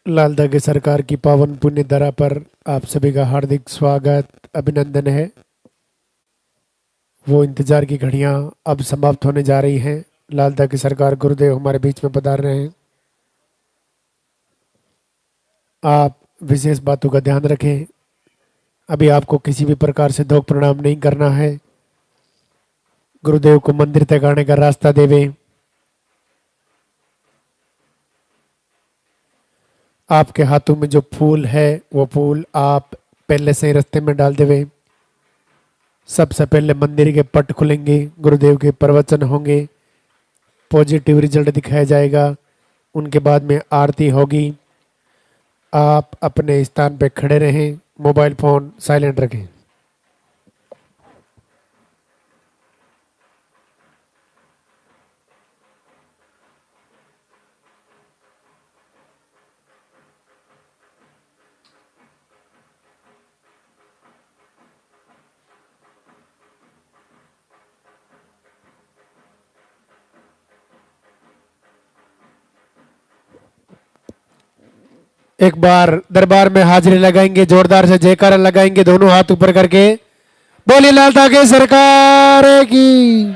लाल धागे सरकार की पावन पुण्य धरा पर आप सभी का हार्दिक स्वागत अभिनंदन है। वो इंतजार की घड़ियां अब समाप्त होने जा रही हैं। लाल धागे सरकार गुरुदेव हमारे बीच में पधार रहे हैं। आप विशेष बातों का ध्यान रखें। अभी आपको किसी भी प्रकार से धोख प्रणाम नहीं करना है। गुरुदेव को मंदिर तक आने का रास्ता देवे। आपके हाथों में जो फूल है वो फूल आप पहले से ही रास्ते में डाल देवे। सबसे पहले मंदिर के पट खुलेंगे, गुरुदेव के प्रवचन होंगे, पॉजिटिव रिजल्ट दिखाया जाएगा। उनके बाद में आरती होगी। आप अपने स्थान पे खड़े रहें, मोबाइल फोन साइलेंट रखें। एक बार दरबार में हाजिरी लगाएंगे, जोरदार से जयकारा लगाएंगे, दोनों हाथ ऊपर करके बोली लाल धागे सरकार की।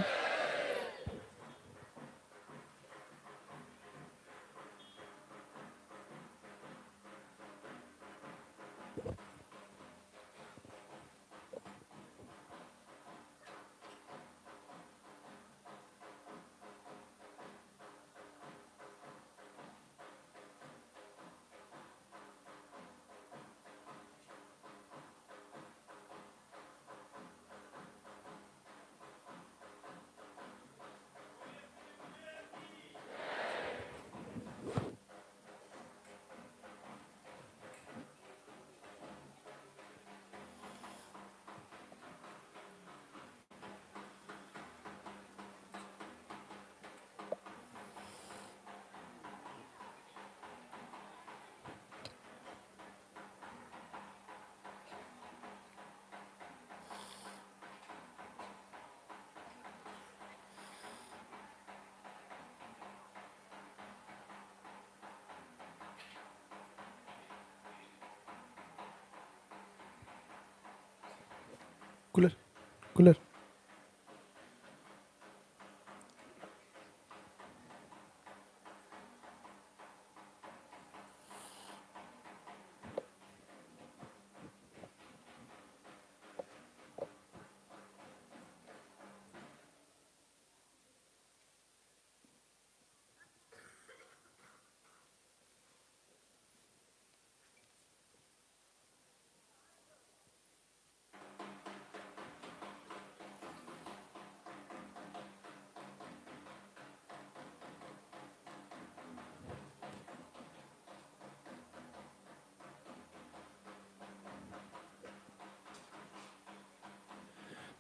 कूलर कूलर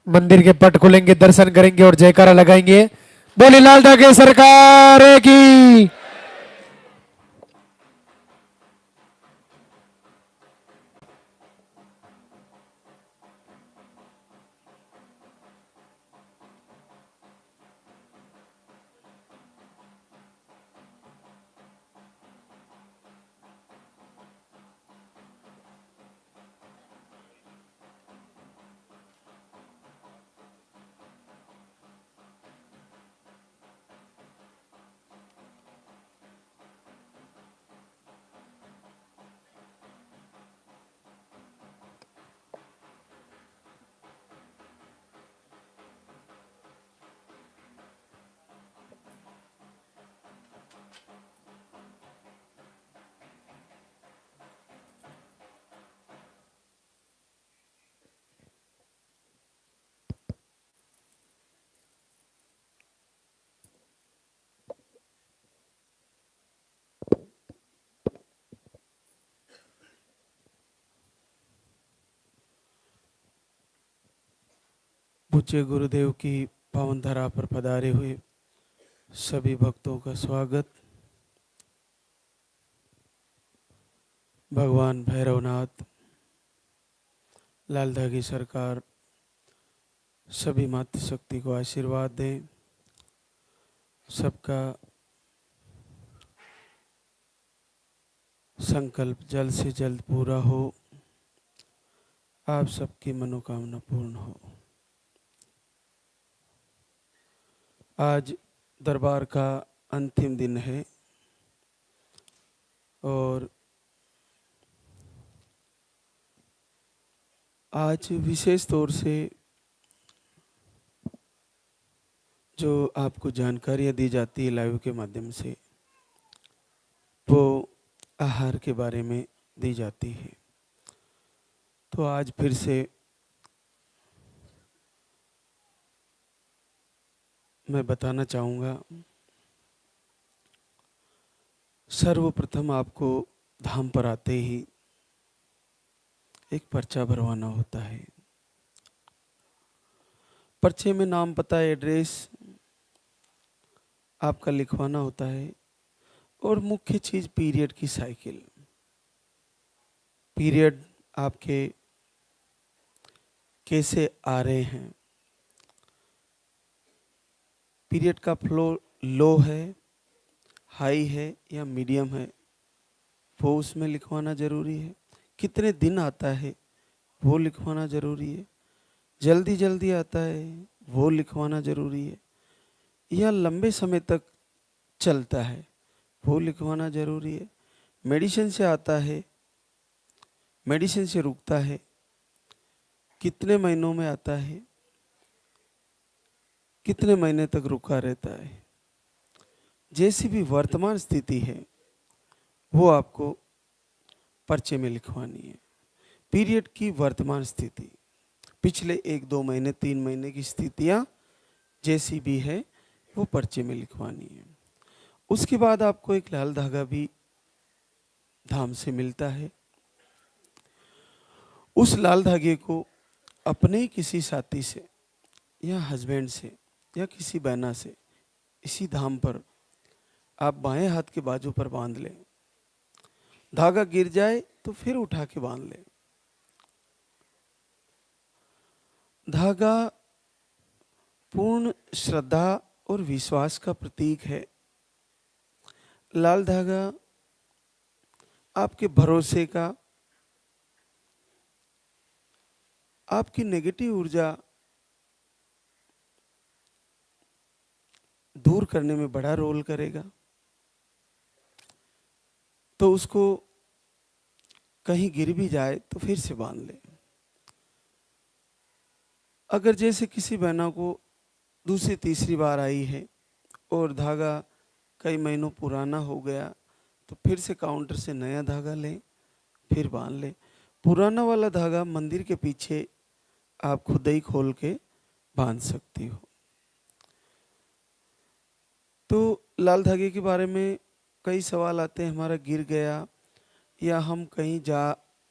मंदिर के पट खुलेंगे, दर्शन करेंगे और जयकारा लगाएंगे। बोली लाल धागे सरकार की। पूज्य गुरुदेव की पावन धरा पर पधारे हुए सभी भक्तों का स्वागत। भगवान भैरवनाथ, लाल धागी सरकार सभी मातृशक्ति को आशीर्वाद दें। सबका संकल्प जल्द से जल्द पूरा हो, आप सबकी मनोकामना पूर्ण हो। आज दरबार का अंतिम दिन है और आज विशेष तौर से जो आपको जानकारियाँ दी जाती है लाइव के माध्यम से, वो आहार के बारे में दी जाती है। तो आज फिर से मैं बताना चाहूँगा, सर्वप्रथम आपको धाम पर आते ही एक पर्चा भरवाना होता है। पर्चे में नाम, पता, एड्रेस आपका लिखवाना होता है और मुख्य चीज पीरियड की साइकिल। पीरियड आपके कैसे आ रहे हैं, पीरियड का फ्लो लो है, हाई है या मीडियम है, वो उसमें लिखवाना जरूरी है। कितने दिन आता है वो लिखवाना जरूरी है। जल्दी जल्दी आता है वो लिखवाना जरूरी है, या लंबे समय तक चलता है वो लिखवाना जरूरी है। मेडिसिन से आता है, मेडिसिन से रुकता है, कितने महीनों में आता है, कितने महीने तक रुका रहता है, जैसी भी वर्तमान स्थिति है वो आपको पर्चे में लिखवानी है। पीरियड की वर्तमान स्थिति, पिछले 1-2 महीने 3 महीने की स्थितियां जैसी भी है वो पर्चे में लिखवानी है। उसके बाद आपको एक लाल धागा भी धाम से मिलता है। उस लाल धागे को अपने किसी साथी से या हस्बैंड से या किसी बहना से इसी धाम पर आप बाएं हाथ के बाजू पर बांध लें। धागा गिर जाए तो फिर उठा के बांध लें। धागा पूर्ण श्रद्धा और विश्वास का प्रतीक है। लाल धागा आपके भरोसे का, आपकी नेगेटिव ऊर्जा दूर करने में बड़ा रोल करेगा। तो उसको कहीं गिर भी जाए तो फिर से बांध ले। अगर जैसे किसी बहना को दूसरी तीसरी बार आई है और धागा कई महीनों पुराना हो गया, तो फिर से काउंटर से नया धागा लें, फिर बांध लें। पुराना वाला धागा मंदिर के पीछे आप खुद ही खोल के बांध सकती हो। तो लाल धागे के बारे में कई सवाल आते हैं, हमारा गिर गया या हम कहीं जा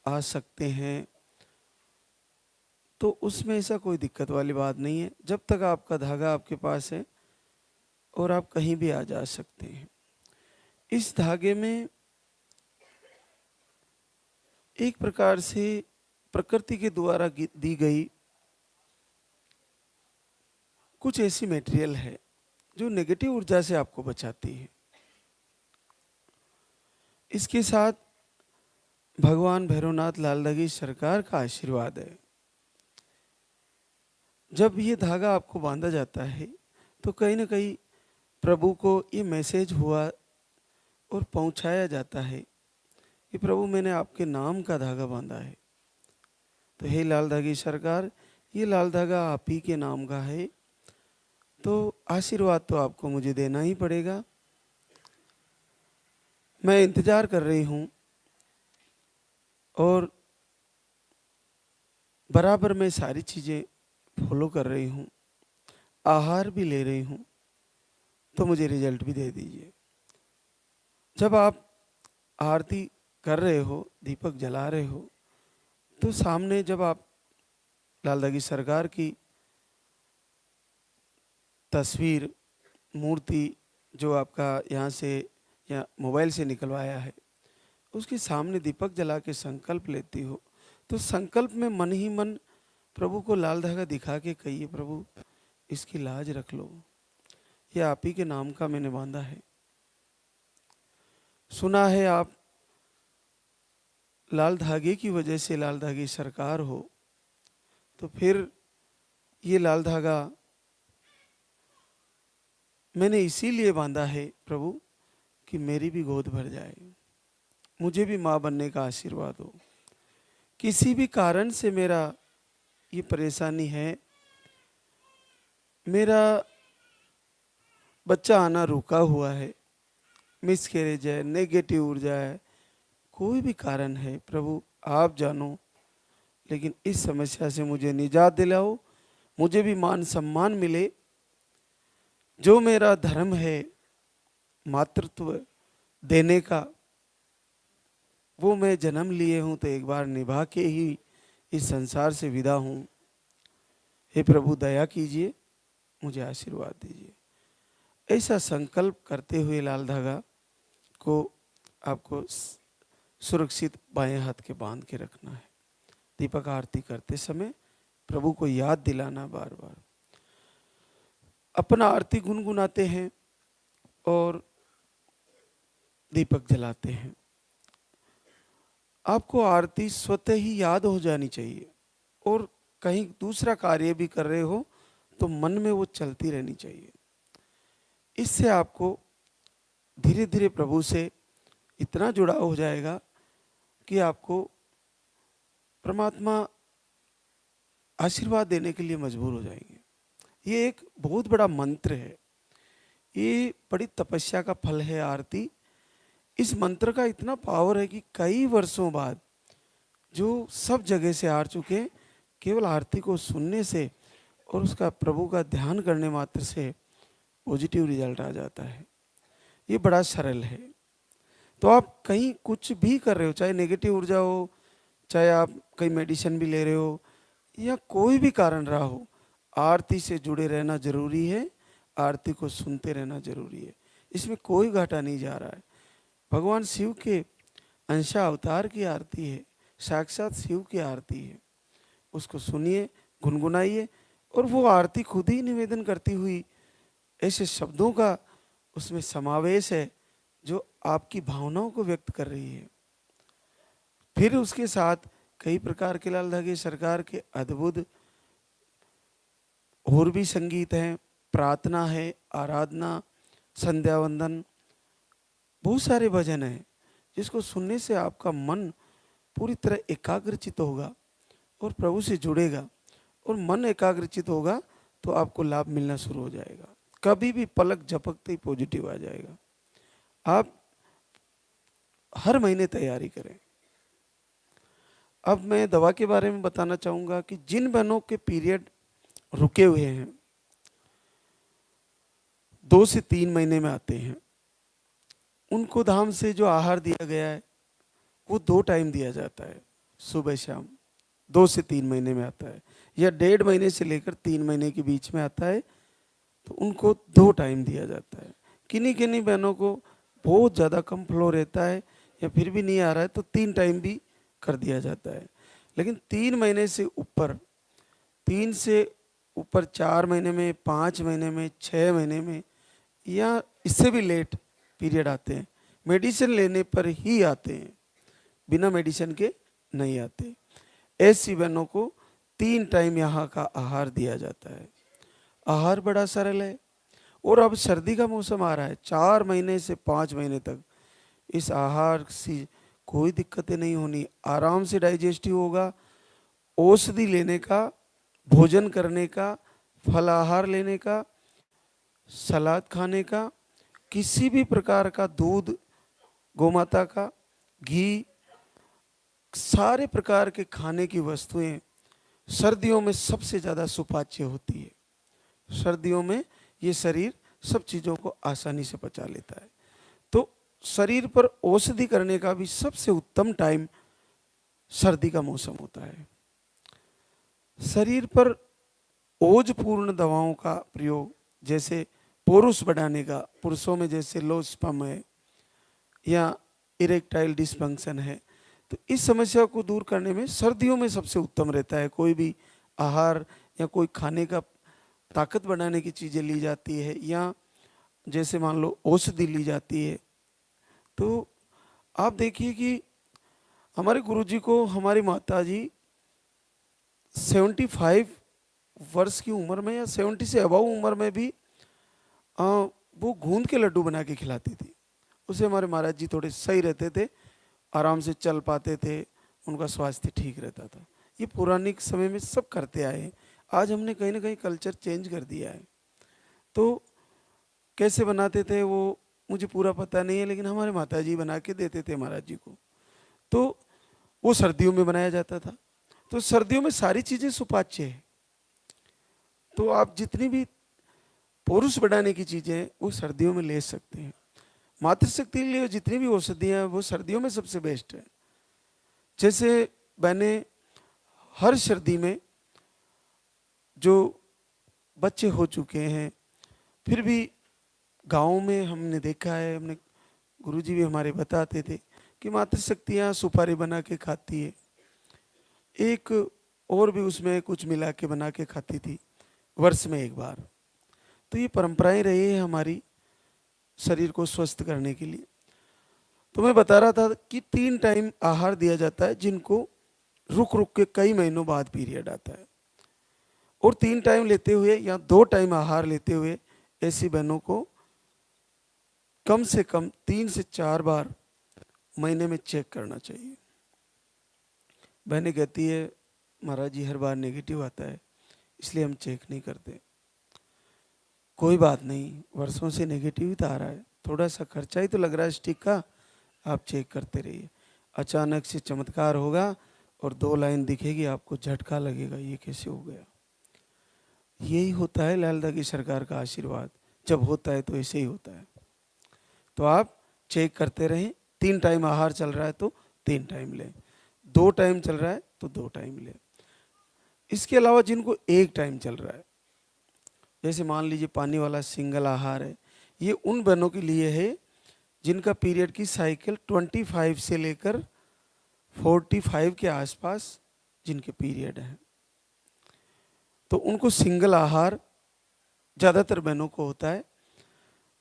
आ सकते हैं, तो उसमें ऐसा कोई दिक्कत वाली बात नहीं है। जब तक आपका धागा आपके पास है और आप कहीं भी आ जा सकते हैं। इस धागे में एक प्रकार से प्रकृति के द्वारा दी गई कुछ ऐसी मटेरियल है जो नेगेटिव ऊर्जा से आपको बचाती है। इसके साथ भगवान भैरवनाथ लालधागी सरकार का आशीर्वाद है। जब ये धागा आपको बांधा जाता है तो कहीं ना कहीं प्रभु को ये मैसेज हुआ और पहुंचाया जाता है कि प्रभु मैंने आपके नाम का धागा बांधा है। तो हे लाल धागी सरकार, ये लाल धागा आप ही के नाम का है, तो आशीर्वाद तो आपको मुझे देना ही पड़ेगा। मैं इंतजार कर रही हूँ और बराबर मैं सारी चीज़ें फॉलो कर रही हूँ, आहार भी ले रही हूँ, तो मुझे रिजल्ट भी दे दीजिए। जब आप आरती कर रहे हो, दीपक जला रहे हो, तो सामने जब आप लाल धागी सरकार की तस्वीर, मूर्ति जो आपका यहाँ से या मोबाइल से निकलवाया है, उसके सामने दीपक जला के संकल्प लेती हो, तो संकल्प में मन ही मन प्रभु को लाल धागा दिखा के कहिए, प्रभु इसकी लाज रख लो, ये आप ही के नाम का मैंने बांधा है। सुना है आप लाल धागे की वजह से लाल धागे सरकार हो, तो फिर ये लाल धागा मैंने इसीलिए बांधा है प्रभु कि मेरी भी गोद भर जाए, मुझे भी माँ बनने का आशीर्वाद हो। किसी भी कारण से मेरा ये परेशानी है, मेरा बच्चा आना रुका हुआ है, मिसकैरेज है, नेगेटिव ऊर्जा है, कोई भी कारण है प्रभु आप जानो, लेकिन इस समस्या से मुझे निजात दिलाओ, मुझे भी मान सम्मान मिले। जो मेरा धर्म है मातृत्व देने का, वो मैं जन्म लिए हूँ तो एक बार निभा के ही इस संसार से विदा हूँ। हे प्रभु दया कीजिए, मुझे आशीर्वाद दीजिए। ऐसा संकल्प करते हुए लाल धागा को आपको सुरक्षित बाएं हाथ के बांध के रखना है। दीपक आरती करते समय प्रभु को याद दिलाना बार बार। अपना आरती गुनगुनाते हैं और दीपक जलाते हैं। आपको आरती स्वतः ही याद हो जानी चाहिए, और कहीं दूसरा कार्य भी कर रहे हो तो मन में वो चलती रहनी चाहिए। इससे आपको धीरे धीरे प्रभु से इतना जुड़ाव हो जाएगा कि आपको परमात्मा आशीर्वाद देने के लिए मजबूर हो जाएंगे। ये एक बहुत बड़ा मंत्र है, ये बड़ी तपस्या का फल है आरती। इस मंत्र का इतना पावर है कि कई वर्षों बाद जो सब जगह से हार चुके, केवल आरती को सुनने से और उसका प्रभु का ध्यान करने मात्र से पॉजिटिव रिजल्ट आ जाता है। ये बड़ा सरल है। तो आप कहीं कुछ भी कर रहे हो, चाहे नेगेटिव ऊर्जा हो, चाहे आप कहीं मेडिसिन भी ले रहे हो, या कोई भी कारण रहा हो, आरती से जुड़े रहना जरूरी है, आरती को सुनते रहना जरूरी है। इसमें कोई घाटा नहीं जा रहा है। भगवान शिव के अंशा अवतार की आरती है, साक्षात शिव की आरती है। उसको सुनिए, गुनगुनाइए, और वो आरती खुद ही निवेदन करती हुई ऐसे शब्दों का उसमें समावेश है जो आपकी भावनाओं को व्यक्त कर रही है। फिर उसके साथ कई प्रकार के लाल धागे सरकार के अद्भुत और भी संगीत हैं, प्रार्थना है, आराधना, संध्या वंदन, बहुत सारे भजन हैं जिसको सुनने से आपका मन पूरी तरह एकाग्रचित होगा और प्रभु से जुड़ेगा। और मन एकाग्रचित होगा तो आपको लाभ मिलना शुरू हो जाएगा। कभी भी पलक झपकते ही पॉजिटिव आ जाएगा। आप हर महीने तैयारी करें। अब मैं दवा के बारे में बताना चाहूंगा कि जिन बहनों के पीरियड रुके हुए हैं, 2 से 3 महीने में आते हैं, उनको धाम से जो आहार दिया गया है वो 2 टाइम दिया जाता है, सुबह शाम। 2 से 3 महीने में आता है, या 1.5 महीने से लेकर 3 महीने के बीच में आता है, तो उनको 2 टाइम दिया जाता है। किन्हीं किन्हीं बहनों को बहुत ज़्यादा कम फ्लो रहता है या फिर भी नहीं आ रहा है तो 3 टाइम भी कर दिया जाता है। लेकिन 3 महीने से ऊपर, 3 से ऊपर 4 महीने में, 5 महीने में, 6 महीने में, या इससे भी लेट पीरियड आते हैं, मेडिसिन लेने पर ही आते हैं, बिना मेडिसिन के नहीं आते। ऐसी बहनों को 3 टाइम यहाँ का आहार दिया जाता है। आहार बड़ा सरल है। और अब सर्दी का मौसम आ रहा है, 4 महीने से 5 महीने तक इस आहार से कोई दिक्कतें नहीं होनी, आराम से डाइजेस्टिव होगा। औषधि लेने का, भोजन करने का, फल आहार लेने का, सलाद खाने का, किसी भी प्रकार का दूध, गोमाता का घी, सारे प्रकार के खाने की वस्तुएं सर्दियों में सबसे ज़्यादा सुपाच्य होती है। सर्दियों में ये शरीर सब चीज़ों को आसानी से पचा लेता है। तो शरीर पर औषधि करने का भी सबसे उत्तम टाइम सर्दी का मौसम होता है। शरीर पर ओजपूर्ण दवाओं का प्रयोग, जैसे पुरुष बढ़ाने का, पुरुषों में जैसे लो स्पर्म है या इरेक्टाइल डिसफंक्शन है, तो इस समस्या को दूर करने में सर्दियों में सबसे उत्तम रहता है। कोई भी आहार या कोई खाने का ताकत बढ़ाने की चीज़ें ली जाती है, या जैसे मान लो औषधि ली जाती है, तो आप देखिए कि हमारे गुरुजी को हमारी माता जी 75 वर्ष की उम्र में या 70 से अबव उम्र में भी वो गूंद के लड्डू बना के खिलाती थी। उससे हमारे महाराज जी थोड़े सही रहते थे, आराम से चल पाते थे, उनका स्वास्थ्य ठीक रहता था। ये पौराणिक समय में सब करते आए हैं। आज हमने कहीं ना कहीं कल्चर चेंज कर दिया है। तो कैसे बनाते थे वो मुझे पूरा पता नहीं है, लेकिन हमारे माता जी बना के देते थे महाराज जी को। तो वो सर्दियों में बनाया जाता था। तो सर्दियों में सारी चीज़ें सुपाच्य है। तो आप जितनी भी पौरुष बढ़ाने की चीज़ें हैं वो सर्दियों में ले सकते हैं। मातृशक्ति के लिए जितनी भी औषधियाँ हैं वो सर्दियों में सबसे बेस्ट है। जैसे मैंने हर सर्दी में जो बच्चे हो चुके हैं, फिर भी गाँव में हमने देखा है, हमने गुरुजी भी हमारे बताते थे कि मातृशक्तियाँ सुपारी बना के खाती है, एक और भी उसमें कुछ मिला के बना के खाती थी वर्ष में एक बार। तो ये परंपराएं रही है हमारी शरीर को स्वस्थ करने के लिए। तो मैं बता रहा था कि 3 टाइम आहार दिया जाता है जिनको रुक रुक के कई महीनों बाद पीरियड आता है, और 3 टाइम लेते हुए या 2 टाइम आहार लेते हुए ऐसी बहनों को कम से कम 3 से 4 बार महीने में चेक करना चाहिए। बहनें कहती है महाराज जी हर बार नेगेटिव आता है इसलिए हम चेक नहीं करते। कोई बात नहीं, वर्षों से नेगेटिव ही तो आ रहा है, थोड़ा सा खर्चा ही तो लग रहा है स्टिक का, आप चेक करते रहिए। अचानक से चमत्कार होगा और 2 लाइन दिखेगी, आपको झटका लगेगा ये कैसे हो गया। यही होता है लालदा की सरकार का आशीर्वाद, जब होता है तो ऐसे ही होता है। तो आप चेक करते रहें। 3 टाइम आहार चल रहा है तो 3 टाइम लें, 2 टाइम चल रहा है तो 2 टाइम लें। इसके अलावा जिनको 1 टाइम चल रहा है, जैसे मान लीजिए पानी वाला सिंगल आहार है, ये उन बहनों के लिए है जिनका पीरियड की साइकिल 25 से लेकर 45 के आसपास जिनके पीरियड है, तो उनको सिंगल आहार ज़्यादातर बहनों को होता है,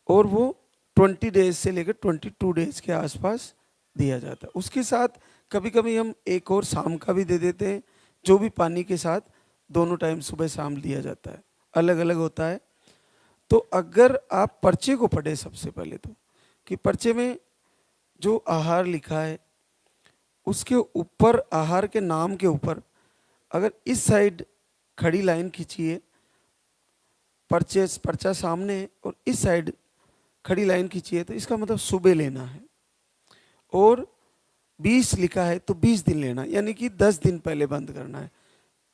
और वो 20 डेज से लेकर 22 डेज के आसपास दिया जाता है। उसके साथ कभी कभी हम एक और शाम का भी दे देते हैं, जो भी पानी के साथ दोनों टाइम सुबह शाम दिया जाता है, अलग अलग होता है। तो अगर आप पर्चे को पढ़े सबसे पहले तो, कि पर्चे में जो आहार लिखा है उसके ऊपर, आहार के नाम के ऊपर अगर इस साइड खड़ी लाइन खींचिए, पर्चा सामने है और इस साइड खड़ी लाइन खींचिए, तो इसका मतलब सुबह लेना है। और 20 लिखा है तो 20 दिन लेना, यानी कि 10 दिन पहले बंद करना है।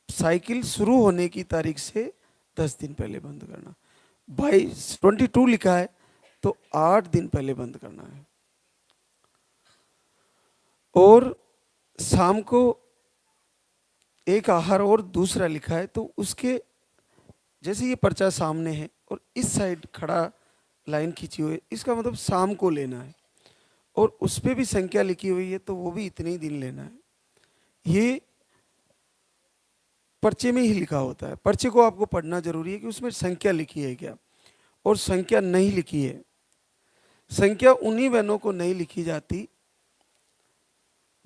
साइकिल शुरू होने की तारीख से 10 दिन पहले बंद करना। 22 लिखा है तो 8 दिन पहले बंद करना है। और शाम को एक आहार और दूसरा लिखा है, तो उसके जैसे ये पर्चा सामने है और इस साइड खड़ा लाइन खींची हुई है, इसका मतलब शाम को लेना है, और उस पर भी संख्या लिखी हुई है तो वो भी इतने ही दिन लेना है। ये पर्चे में ही लिखा होता है। पर्चे को आपको पढ़ना जरूरी है कि उसमें संख्या लिखी है क्या, और संख्या नहीं लिखी है। संख्या उन्हीं बहनों को नहीं लिखी जाती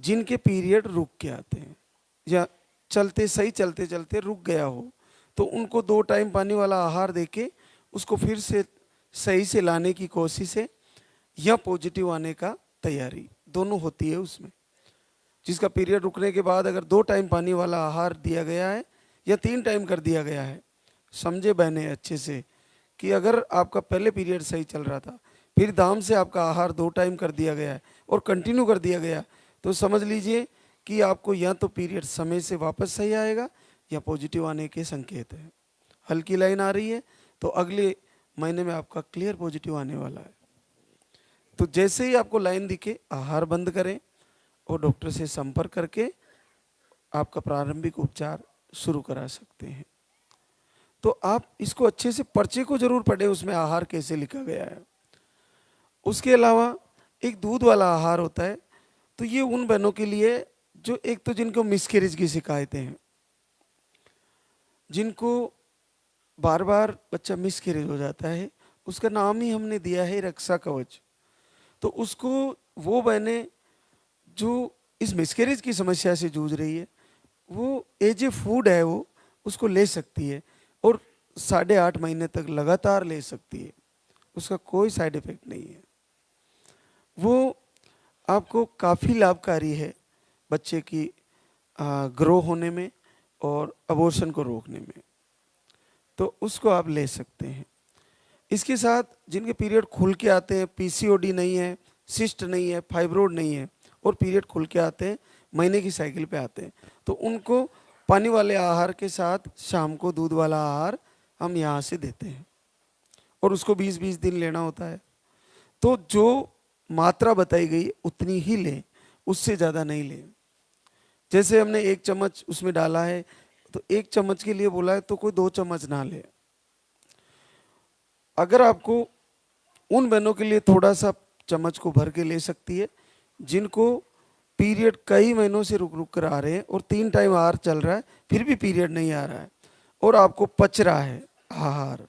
जिनके पीरियड रुक के आते हैं, या सही चलते चलते रुक गया हो, तो उनको 2 टाइम पानी वाला आहार देके उसको फिर से सही से लाने की कोशिश है, या पॉजिटिव आने का तैयारी, दोनों होती है उसमें। जिसका पीरियड रुकने के बाद अगर 2 टाइम पानी वाला आहार दिया गया है या 3 टाइम कर दिया गया है, समझे बहने अच्छे से कि अगर आपका पहले पीरियड सही चल रहा था, फिर दाम से आपका आहार 2 टाइम कर दिया गया है और कंटिन्यू कर दिया गया, तो समझ लीजिए कि आपको या तो पीरियड समय से वापस सही आएगा या पॉजिटिव आने के संकेत है। हल्की लाइन आ रही है तो अगले महीने में आपका क्लियर पॉजिटिव आने वाला है। तो जैसे ही आपको लाइन दिखे आहार बंद करें और डॉक्टर से संपर्क करके आपका प्रारंभिक उपचार शुरू करा सकते हैं। तो आप इसको अच्छे से पर्चे को जरूर पढ़ें, उसमें आहार कैसे लिखा गया है। उसके अलावा एक दूध वाला आहार होता है, तो ये उन बहनों के लिए जो एक तो जिनको मिसकैरेज की शिकायतें हैं, जिनको बार बार बच्चा मिसकैरेज हो जाता है, उसका नाम ही हमने दिया है रक्षा कवच। तो उसको वो बहनें जो इस मिसकैरेज की समस्या से जूझ रही है, वो एज ए फूड है, वो उसको ले सकती है और 8.5 महीने तक लगातार ले सकती है, उसका कोई साइड इफेक्ट नहीं है। वो आपको काफ़ी लाभकारी है बच्चे की ग्रो होने में और अबॉर्शन को रोकने में, तो उसको आप ले सकते हैं। इसके साथ जिनके पीरियड खुल के आते हैं, पीसीओडी नहीं है, सिस्ट नहीं है, फाइब्रोड नहीं है और पीरियड खुल के आते हैं, महीने की साइकिल पे आते हैं, तो उनको पानी वाले आहार के साथ शाम को दूध वाला आहार हम यहाँ से देते हैं और उसको 20-20 दिन लेना होता है। तो जो मात्रा बताई गई उतनी ही लें, उससे ज़्यादा नहीं लें। जैसे हमने 1 चम्मच उसमें डाला है तो 1 चम्मच के लिए बोला है तो कोई 2 चम्मच ना ले। अगर आपको उन बहनों के लिए थोड़ा सा चम्मच को भर के ले सकती है जिनको पीरियड कई महीनों से रुक रुक कर आ रहे हैं और 3 टाइम आहार चल रहा है फिर भी पीरियड नहीं आ रहा है और आपको पच रहा है आहार,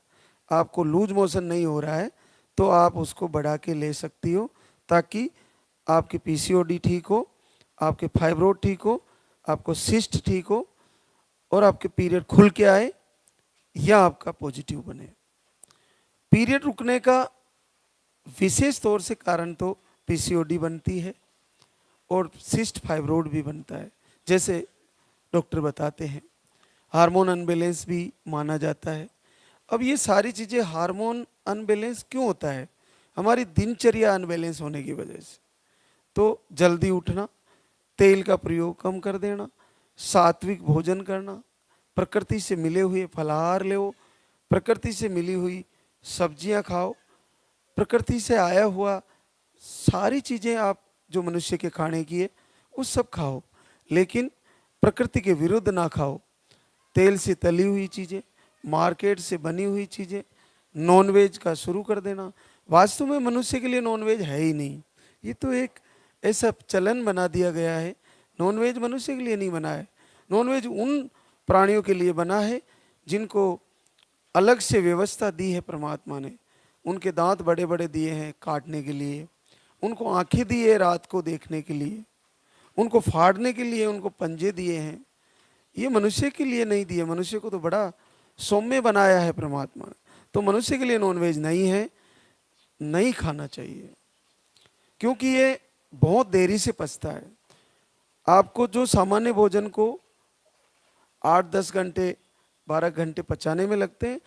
आपको लूज मोशन नहीं हो रहा है, तो आप उसको बढ़ा के ले सकती हो ताकि आपकी पीसीओडी ठीक हो, आपके फाइब्रोड ठीक हो, आपको सिस्ट ठीक हो और आपके पीरियड खुल के आए या आपका पॉजिटिव बने। पीरियड रुकने का विशेष तौर से कारण तो पीसीओडी बनती है और सिस्ट फाइब्रोड भी बनता है, जैसे डॉक्टर बताते हैं। हार्मोन अनबैलेंस भी माना जाता है। अब ये सारी चीज़ें, हार्मोन अनबैलेंस क्यों होता है? हमारी दिनचर्या अनबैलेंस होने की वजह से। तो जल्दी उठना, तेल का प्रयोग कम कर देना, सात्विक भोजन करना, प्रकृति से मिले हुए फलाहार लो, प्रकृति से मिली हुई सब्जियां खाओ, प्रकृति से आया हुआ सारी चीज़ें आप जो मनुष्य के खाने की है वो सब खाओ, लेकिन प्रकृति के विरुद्ध ना खाओ। तेल से तली हुई चीज़ें, मार्केट से बनी हुई चीज़ें, नॉनवेज का शुरू कर देना। वास्तव में मनुष्य के लिए नॉनवेज है ही नहीं, ये तो एक ऐसा चलन बना दिया गया है। नॉनवेज मनुष्य के लिए नहीं बना है, नॉनवेज उन प्राणियों के लिए बना है जिनको अलग से व्यवस्था दी है परमात्मा ने। उनके दांत बड़े बड़े दिए हैं काटने के लिए, उनको आंखें दी है रात को देखने के लिए, उनको फाड़ने के लिए उनको पंजे दिए हैं। ये मनुष्य के लिए नहीं दिए, मनुष्य को तो बड़ा सौम्य बनाया है परमात्मा ने। तो मनुष्य के लिए नॉनवेज नहीं है, नहीं खाना चाहिए, क्योंकि ये बहुत देरी से पचता है। आपको जो सामान्य भोजन को 8-10 घंटे 12 घंटे पचाने में लगते हैं,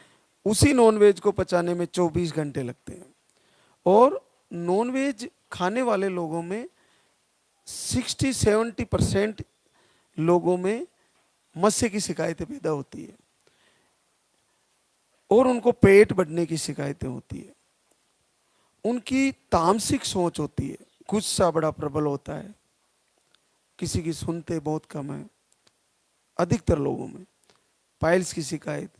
उसी नॉनवेज को पचाने में 24 घंटे लगते हैं। और नॉनवेज खाने वाले लोगों में 60-70% लोगों में मस्से की शिकायतें पैदा होती है और उनको पेट बढ़ने की शिकायतें होती है। उनकी तामसिक सोच होती है, गुस्सा बड़ा प्रबल होता है, किसी की सुनते बहुत कम है। अधिकतर लोगों में पाइल्स की शिकायत,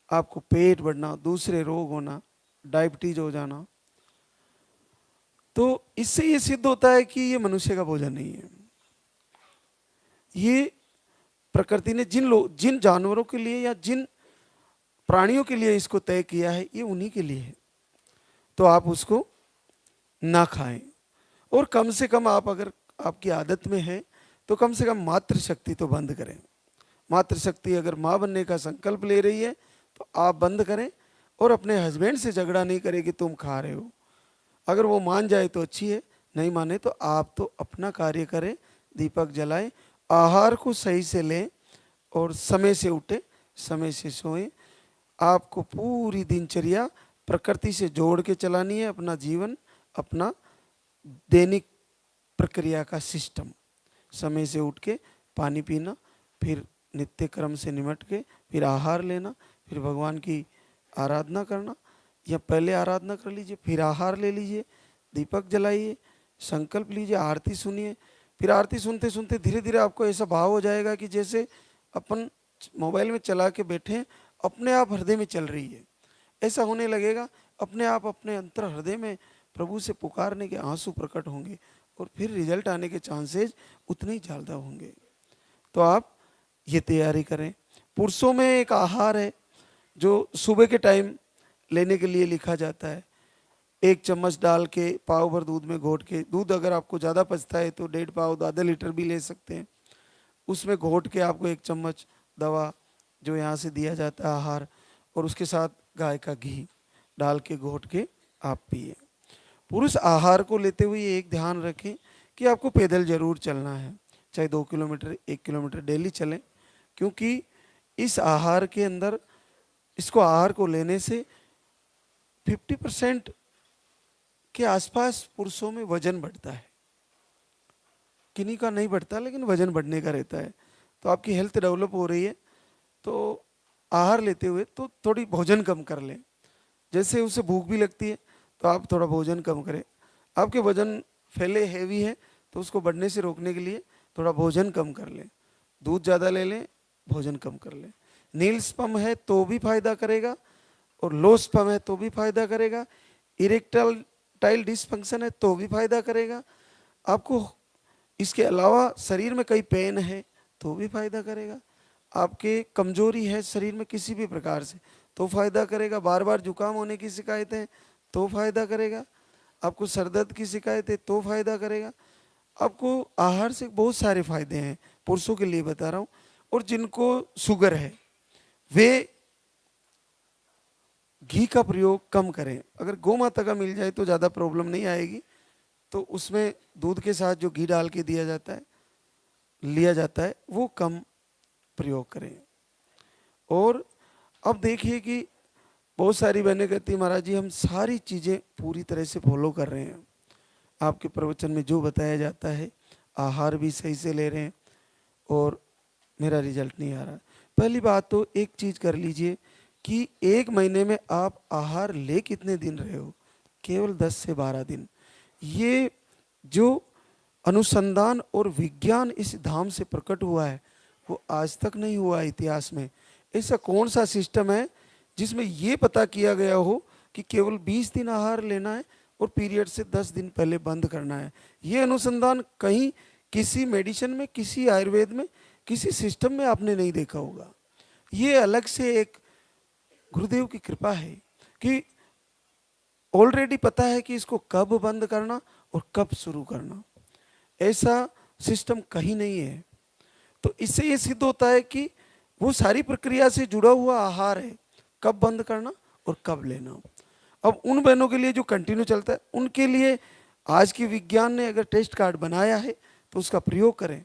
आपको पेट बढ़ना, दूसरे रोग होना, डायबिटीज हो जाना। तो इससे ये सिद्ध होता है कि ये मनुष्य का भोजन नहीं है। ये प्रकृति ने जिन जानवरों के लिए या जिन प्राणियों के लिए इसको तय किया है, ये उन्हीं के लिए है। तो आप उसको ना खाएं और कम से कम आप, अगर आपकी आदत में है तो कम से कम मातृ शक्ति तो बंद करें। मातृ शक्ति अगर माँ बनने का संकल्प ले रही है तो आप बंद करें और अपने हस्बैंड से झगड़ा नहीं करें कि तुम खा रहे हो। अगर वो मान जाए तो अच्छी है, नहीं माने तो आप तो अपना कार्य करें, दीपक जलाएं, आहार को सही से लें और समय से उठें, समय से सोएं। आपको पूरी दिनचर्या प्रकृति से जोड़ के चलानी है अपना जीवन, अपना दैनिक प्रक्रिया का सिस्टम। समय से उठ के पानी पीना, फिर नित्य क्रम से निमट के फिर आहार लेना, फिर भगवान की आराधना करना, या पहले आराधना कर लीजिए फिर आहार ले लीजिए, दीपक जलाइए, संकल्प लीजिए, आरती सुनिए। फिर आरती सुनते सुनते धीरे धीरे आपको ऐसा भाव हो जाएगा कि जैसे अपन मोबाइल में चला के बैठे, अपने आप हृदय में चल रही है, ऐसा होने लगेगा। अपने आप अपने अंतर हृदय में प्रभु से पुकारने के आंसू प्रकट होंगे और फिर रिजल्ट आने के चांसेस उतने ही ज़्यादा होंगे। तो आप ये तैयारी करें। पुरुषों में एक आहार है जो सुबह के टाइम लेने के लिए लिखा जाता है, 1 चम्मच डाल के पाव भर दूध में घोट के, दूध अगर आपको ज़्यादा पचता है तो 1.5 पाव आधा लीटर भी ले सकते हैं, उसमें घोट के आपको 1 चम्मच दवा जो यहाँ से दिया जाता है आहार, और उसके साथ गाय का घी डाल के घोट के आप पिए। पुरुष आहार को लेते हुए एक ध्यान रखें कि आपको पैदल जरूर चलना है, चाहे 2 किलोमीटर 1 किलोमीटर डेली चलें, क्योंकि इस आहार के अंदर, इसको आहार को लेने से 50% के आसपास पुरुषों में वजन बढ़ता है। किन्हीं का नहीं बढ़ता, लेकिन वजन बढ़ने का रहता है। तो आपकी हेल्थ डेवलप हो रही है, तो आहार लेते हुए तो थोड़ी भोजन कम कर लें। जैसे उसे भूख भी लगती है तो आप थोड़ा भोजन कम करें। आपके वजन फैले हैवी है तो उसको बढ़ने से रोकने के लिए थोड़ा भोजन कम कर लें, दूध ज़्यादा ले लें, भोजन कम कर लें। नील स्पम है तो भी फायदा करेगा, और लो स्पम है तो भी फायदा करेगा, इरेक्टाइल डिसफंक्शन है तो भी फायदा करेगा आपको। इसके अलावा शरीर में कई पेन है तो भी फायदा करेगा, आपके कमजोरी है शरीर में किसी भी प्रकार से तो फायदा करेगा, बार बार जुकाम होने की शिकायत है तो फायदा करेगा, आपको सर दर्द की शिकायत है तो फायदा करेगा। आपको आहार से बहुत सारे फायदे हैं, पुरुषों के लिए बता रहा हूँ। और जिनको शुगर है वे घी का प्रयोग कम करें। अगर गौ माता का मिल जाए तो ज़्यादा प्रॉब्लम नहीं आएगी, तो उसमें दूध के साथ जो घी डाल के दिया जाता है, लिया जाता है, वो कम प्रयोग करें। और अब देखिए कि बहुत सारी बहनें कहती हैं महाराज जी हम सारी चीज़ें पूरी तरह से फॉलो कर रहे हैं, आपके प्रवचन में जो बताया जाता है आहार भी सही से ले रहे हैं और मेरा रिजल्ट नहीं आ रहा। पहली बात तो एक चीज़ कर लीजिए कि 1 महीने में आप आहार ले कितने दिन रहे हो? केवल 10 से 12 दिन। ये जो अनुसंधान और विज्ञान इस धाम से प्रकट हुआ है वो आज तक नहीं हुआ इतिहास में। ऐसा कौन सा सिस्टम है जिसमें ये पता किया गया हो कि केवल 20 दिन आहार लेना है और पीरियड से 10 दिन पहले बंद करना है? ये अनुसंधान कहीं किसी मेडिसिन में, किसी आयुर्वेद में, किसी सिस्टम में आपने नहीं देखा होगा। ये अलग से एक गुरुदेव की कृपा है कि ऑलरेडी पता है कि इसको कब बंद करना और कब शुरू करना। ऐसा सिस्टम कहीं नहीं है। तो इससे ये सिद्ध होता है कि वो सारी प्रक्रिया से जुड़ा हुआ आहार है, कब बंद करना और कब लेना। अब उन बहनों के लिए जो कंटिन्यू चलता है, उनके लिए आज की विज्ञान ने अगर टेस्ट कार्ड बनाया है तो उसका प्रयोग करें,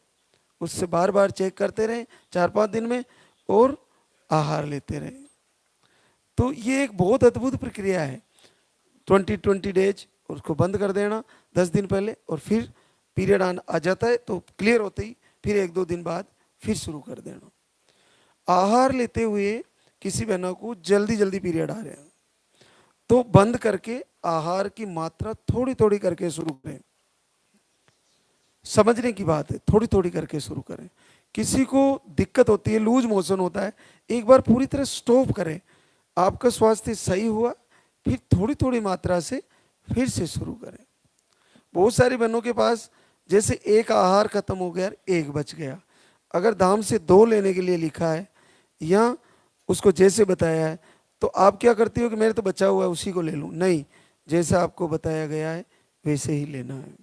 उससे बार बार चेक करते रहें 4-5 दिन में और आहार लेते रहें। तो ये एक बहुत अद्भुत प्रक्रिया है। 20 डेज उसको बंद कर देना 10 दिन पहले, और फिर पीरियड आ जाता है तो क्लियर होते ही फिर 1-2 दिन बाद फिर शुरू कर देना। आहार लेते हुए किसी बहनों को जल्दी जल्दी पीरियड आ रहे हैं तो बंद करके आहार की मात्रा थोड़ी थोड़ी करके शुरू करें। समझने की बात है, थोड़ी थोड़ी करके शुरू करें। किसी को दिक्कत होती है, लूज मोशन होता है, एक बार पूरी तरह स्टॉप करें। आपका स्वास्थ्य सही हुआ फिर थोड़ी थोड़ी मात्रा से फिर से शुरू करें। बहुत सारी बहनों के पास जैसे एक आहार खत्म हो गया, एक बच गया। अगर धाम से 2 लेने के लिए लिखा है या उसको जैसे बताया है तो आप क्या करती हो कि मेरे तो बचा हुआ है उसी को ले लूं? नहीं, जैसा आपको बताया गया है वैसे ही लेना है,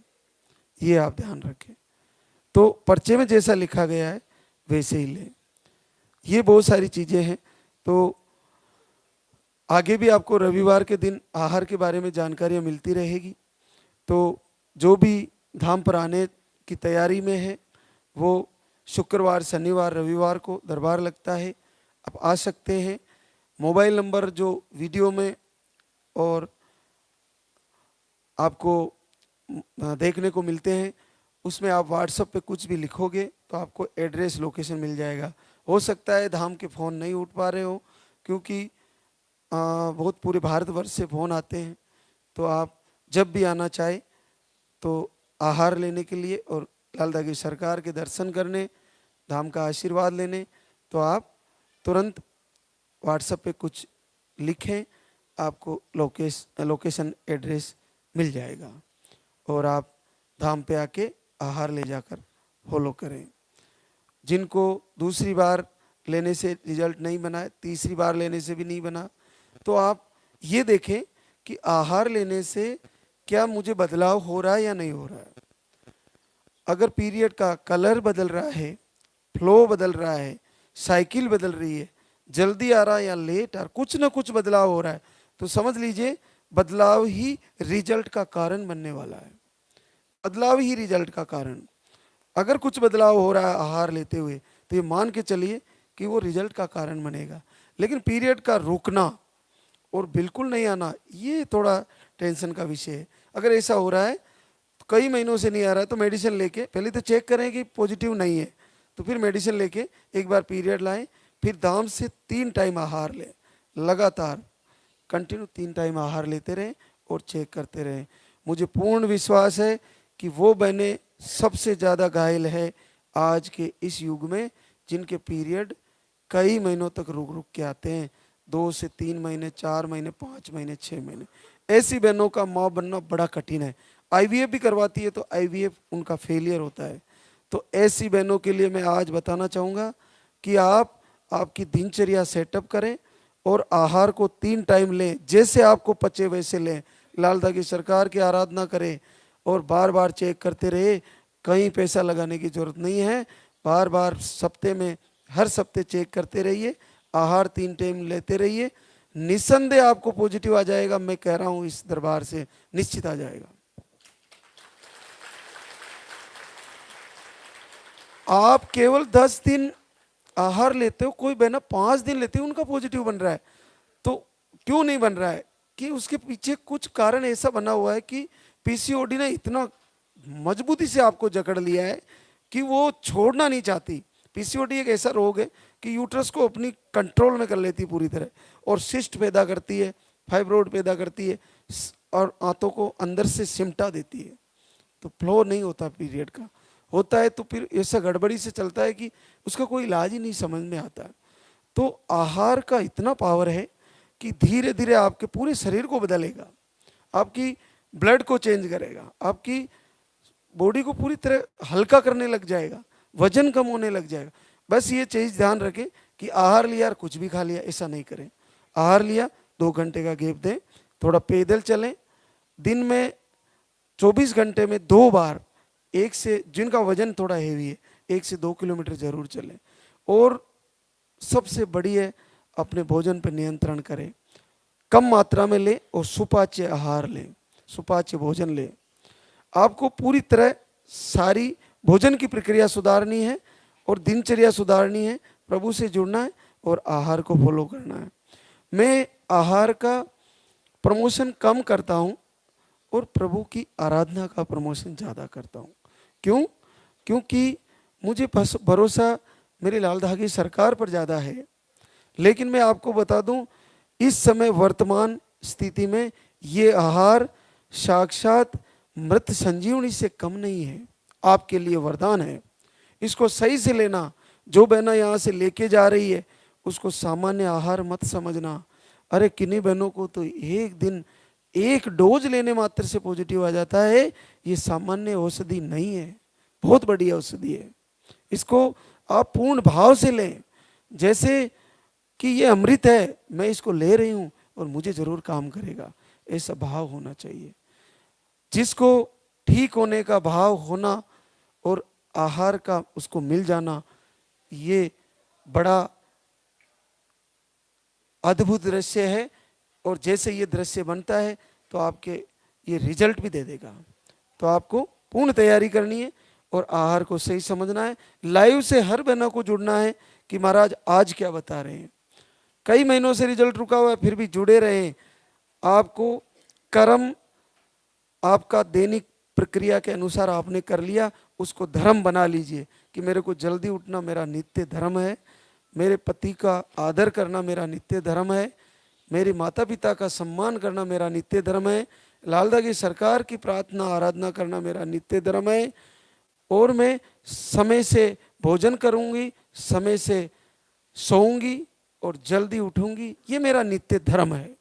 ये आप ध्यान रखें। तो पर्चे में जैसा लिखा गया है वैसे ही लें। ये बहुत सारी चीज़ें हैं। तो आगे भी आपको रविवार के दिन आहार के बारे में जानकारियाँ मिलती रहेगी। तो जो भी धाम पर आने की तैयारी में है वो शुक्रवार, शनिवार, रविवार को दरबार लगता है, आप आ सकते हैं। मोबाइल नंबर जो वीडियो में और आपको देखने को मिलते हैं उसमें आप व्हाट्सएप पे कुछ भी लिखोगे तो आपको एड्रेस, लोकेशन मिल जाएगा। हो सकता है धाम के फ़ोन नहीं उठ पा रहे हो क्योंकि बहुत पूरे भारतवर्ष से फ़ोन आते हैं। तो आप जब भी आना चाहे तो आहार लेने के लिए और लाल दागी सरकार के दर्शन करने, धाम का आशीर्वाद लेने, तो आप तुरंत व्हाट्सएप पे कुछ लिखें, आपको लोकेशन एड्रेस मिल जाएगा और आप धाम पे आके आहार ले जाकर फॉलो करें। जिनको दूसरी बार लेने से रिजल्ट नहीं बना है, तीसरी बार लेने से भी नहीं बना, तो आप ये देखें कि आहार लेने से क्या मुझे बदलाव हो रहा है या नहीं हो रहा है। अगर पीरियड का कलर बदल रहा है, फ्लो बदल रहा है, साइकिल बदल रही है, जल्दी आ रहा है या लेट आ रहा, कुछ ना कुछ बदलाव हो रहा है, तो समझ लीजिए बदलाव ही रिजल्ट का कारण बनने वाला है। बदलाव ही रिजल्ट का कारण। अगर कुछ बदलाव हो रहा है आहार लेते हुए तो ये मान के चलिए कि वो रिजल्ट का कारण बनेगा। लेकिन पीरियड का रुकना और बिल्कुल नहीं आना, ये थोड़ा टेंशन का विषय है। अगर ऐसा हो रहा है तो कई महीनों से नहीं आ रहा है तो मेडिसिन लेके पहले तो चेक करें कि पॉजिटिव नहीं है, तो फिर मेडिसिन लेके एक बार पीरियड लाएं, फिर दाम से 3 टाइम आहार लें, लगातार कंटिन्यू 3 टाइम आहार लेते रहें और चेक करते रहें। मुझे पूर्ण विश्वास है कि वो बहनें सबसे ज़्यादा घायल है आज के इस युग में, जिनके पीरियड कई महीनों तक रुक रुक के आते हैं, 2 से 3 महीने, 4 महीने, 5 महीने, 6 महीने। ऐसी बहनों का माँ बनना बड़ा कठिन है। आईवीएफ भी करवाती है तो आईवीएफ उनका फेलियर होता है। तो ऐसी बहनों के लिए मैं आज बताना चाहूँगा कि आप आपकी दिनचर्या सेटअप करें और आहार को 3 टाइम लें, जैसे आपको पचे वैसे लें। लाल धागे सरकार की आराधना करें और बार बार चेक करते रहे। कहीं पैसा लगाने की जरूरत नहीं है, बार बार सप्ते में हर सप्ते चेक करते रहिए, आहार 3 टाइम लेते रहिए, निस्संदेह आपको पॉजिटिव आ जाएगा। मैं कह रहा हूँ इस दरबार से निश्चित आ जाएगा। आप केवल 10 दिन आहार लेते हो, कोई बहना 5 दिन लेते हो उनका पॉजिटिव बन रहा है, तो क्यों नहीं बन रहा है कि उसके पीछे कुछ कारण ऐसा बना हुआ है कि पीसीओडी ने इतना मजबूती से आपको जकड़ लिया है कि वो छोड़ना नहीं चाहती। पीसीओडी एक ऐसा रोग है कि यूट्रस को अपनी कंट्रोल में कर लेती है पूरी तरह, और सिस्ट पैदा करती है, फाइब्रोड पैदा करती है और आंतों को अंदर से सिमटा देती है। तो फ्लो नहीं होता पीरियड का, होता है तो फिर ऐसा गड़बड़ी से चलता है कि उसका कोई इलाज ही नहीं समझ में आता। तो आहार का इतना पावर है कि धीरे धीरे आपके पूरे शरीर को बदलेगा, आपकी ब्लड को चेंज करेगा, आपकी बॉडी को पूरी तरह हल्का करने लग जाएगा, वजन कम होने लग जाएगा। बस ये चीज़ ध्यान रखें कि आहार लिया और कुछ भी खा लिया ऐसा नहीं करें। आहार लिया 2 घंटे का गैप दें, थोड़ा पैदल चलें, दिन में 24 घंटे में 2 बार, एक से जिनका वजन थोड़ा हेवी है 1 से 2 किलोमीटर जरूर चलें। और सबसे बड़ी है अपने भोजन पर नियंत्रण करें, कम मात्रा में लें और सुपाच्य आहार लें, सुपाच्य भोजन लें। आपको पूरी तरह सारी भोजन की प्रक्रिया सुधारनी है और दिनचर्या सुधारनी है, प्रभु से जुड़ना है और आहार को फॉलो करना है। मैं आहार का प्रमोशन कम करता हूँ और प्रभु की आराधना का प्रमोशन ज़्यादा करता हूँ। क्यों? क्योंकि मुझे भरोसा मेरे लाल धागे सरकार पर ज़्यादा है। लेकिन मैं आपको बता दूं, इस समय वर्तमान स्थिति में ये आहार साक्षात मृत संजीवनी से कम नहीं है, आपके लिए वरदान है। इसको सही से लेना। जो बहना यहाँ से लेके जा रही है उसको सामान्य आहार मत समझना। अरे किन्हीं बहनों को तो एक दिन 1 डोज लेने मात्र से पॉजिटिव आ जाता है। ये सामान्य औषधि नहीं है, बहुत बड़ी औषधि है। इसको आप पूर्ण भाव से लें, जैसे कि ये अमृत है, मैं इसको ले रही हूँ और मुझे जरूर काम करेगा, ऐसा भाव होना चाहिए। जिसको ठीक होने का भाव होना और आहार का उसको मिल जाना, ये बड़ा अद्भुत दृश्य है। और जैसे ये दृश्य बनता है तो आपके ये रिजल्ट भी दे देगा। तो आपको पूर्ण तैयारी करनी है और आहार को सही समझना है। लाइव से हर बहना को जुड़ना है कि महाराज आज क्या बता रहे हैं। कई महीनों से रिजल्ट रुका हुआ है फिर भी जुड़े रहें। आपको कर्म आपका दैनिक प्रक्रिया के अनुसार आपने कर लिया, उसको धर्म बना लीजिए कि मेरे को जल्दी उठना मेरा नित्य धर्म है, मेरे पति का आदर करना मेरा नित्य धर्म है, मेरे माता पिता का सम्मान करना मेरा नित्य धर्म है, लाल धागे सरकार की प्रार्थना आराधना करना मेरा नित्य धर्म है, और मैं समय से भोजन करूंगी, समय से सोऊंगी और जल्दी उठूंगी, ये मेरा नित्य धर्म है।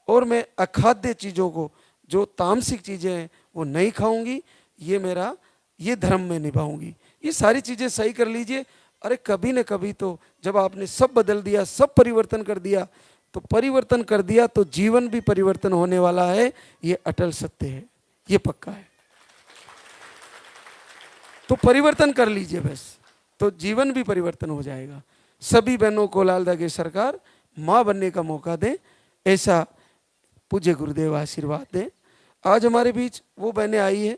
और मैं अखाद्य चीज़ों को, जो तामसिक चीज़ें हैं वो नहीं खाऊंगी, ये धर्म में निभाऊंगी। ये सारी चीज़ें सही कर लीजिए। अरे कभी न कभी तो जब आपने सब बदल दिया, सब परिवर्तन कर दिया, तो परिवर्तन कर दिया तो जीवन भी परिवर्तन होने वाला है, ये अटल सत्य है, ये पक्का है। तो परिवर्तन कर लीजिए बस, तो जीवन भी परिवर्तन हो जाएगा। सभी बहनों को लाल धागे सरकार मां बनने का मौका दे, ऐसा पूज्य गुरुदेव आशीर्वाद दें। आज हमारे बीच वो बहनें आई है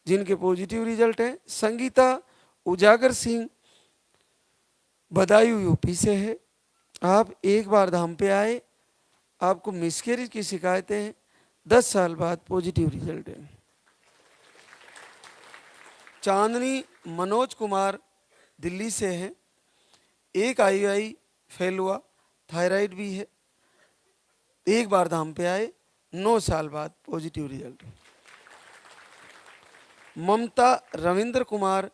जिनके पॉजिटिव रिजल्ट है। संगीता उजागर सिंह बदायूं यूपी से है। आप एक बार धाम पे आए, आपको मिसकैरेज की शिकायतें हैं, 10 साल बाद पॉजिटिव रिजल्ट है। चांदनी मनोज कुमार दिल्ली से है। एक IUI फेल हुआ, थायराइड भी है, एक बार धाम पे आए, 9 साल बाद पॉजिटिव रिजल्ट। ममता रविंद्र कुमार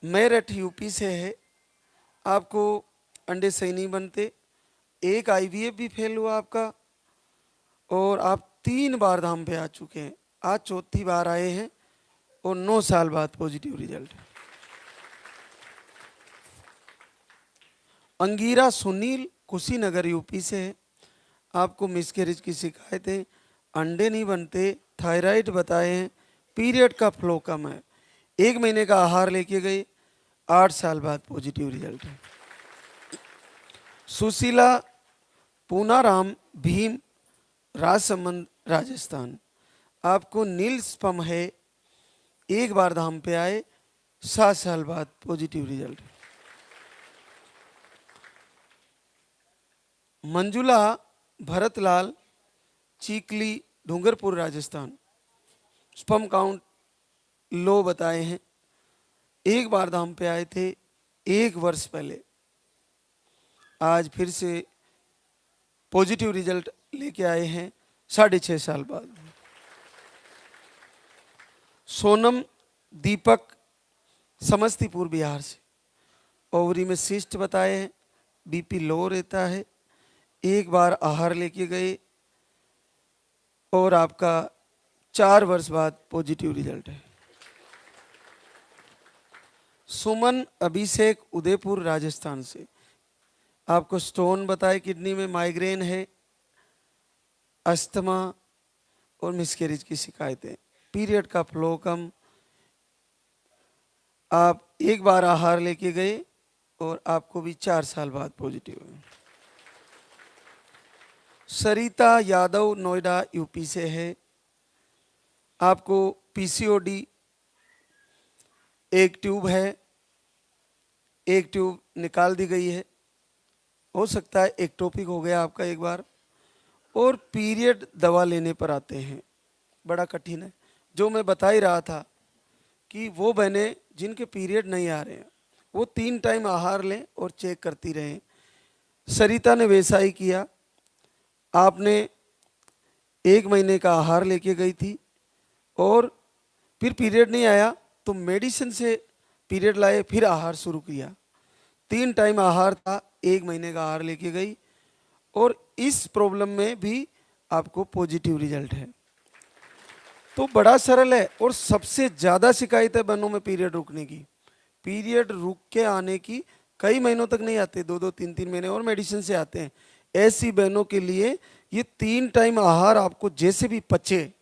मेरठ यूपी से है। आपको अंडे सही नहीं बनते, एक IVF भी फेल हुआ आपका, और आप 3 बार धाम पे आ चुके हैं, आज चौथी बार आए हैं और 9 साल बाद positive result. Angira Sunil Kushinagar UP से है। आपको मिसकैरेज की शिकायत है, अंडे नहीं बनते, थायराइड बताए हैं, पीरियड का फ्लो कम है, 1 महीने का आहार लेके गए, 8 साल बाद पॉजिटिव रिजल्ट है। सुशीला पूनाराम भीम राजसमंद राजस्थान। आपको नील स्पम है, एक बार धाम पे आए, 7 साल बाद positive result. Manjula Bharatlal Chikli Dungarpur Rajasthan. Sperm count low बताए हैं, एक बार धाम पे आए थे 1 वर्ष पहले, आज फिर से पॉजिटिव रिजल्ट लेके आए हैं 6.5 साल बाद। सोनम दीपक समस्तीपुर बिहार से। ओवरी में सिस्ट बताए हैं, BP लो रहता है, एक बार आहार लेके गए और आपका 4 वर्ष बाद पॉजिटिव रिजल्ट है। सुमन अभिषेक उदयपुर राजस्थान से। आपको स्टोन बताए किडनी में, माइग्रेन है, अस्थमा और मिसकैरेज की शिकायतें, पीरियड का फ्लो कम, आप एक बार आहार लेके गए और आपको भी 4 साल बाद पॉजिटिव है। सरिता यादव नोएडा यूपी से है। आपको PCOD, एक ट्यूब है, एक ट्यूब निकाल दी गई है, हो सकता है एक्टोपिक हो गया आपका एक बार, और पीरियड दवा लेने पर आते हैं, बड़ा कठिन है। जो मैं बता ही रहा था कि वो बहनें जिनके पीरियड नहीं आ रहे हैं वो 3 टाइम आहार लें और चेक करती रहें। सरिता ने वैसा ही किया, आपने 1 महीने का आहार लेके गई थी और फिर पीरियड नहीं आया तो मेडिसिन से पीरियड लाए, फिर आहार शुरू किया, 3 टाइम आहार था, 1 महीने का आहार लेके गई और इस प्रॉब्लम में भी आपको पॉजिटिव रिजल्ट है। तो बड़ा सरल है। और सबसे ज़्यादा शिकायत है बहनों में पीरियड रुकने की, पीरियड रुक के आने की, कई महीनों तक नहीं आते, 2-2, 3-3 महीने और मेडिसिन से आते हैं। ऐसी बहनों के लिए ये 3 टाइम आहार आपको जैसे भी पचे,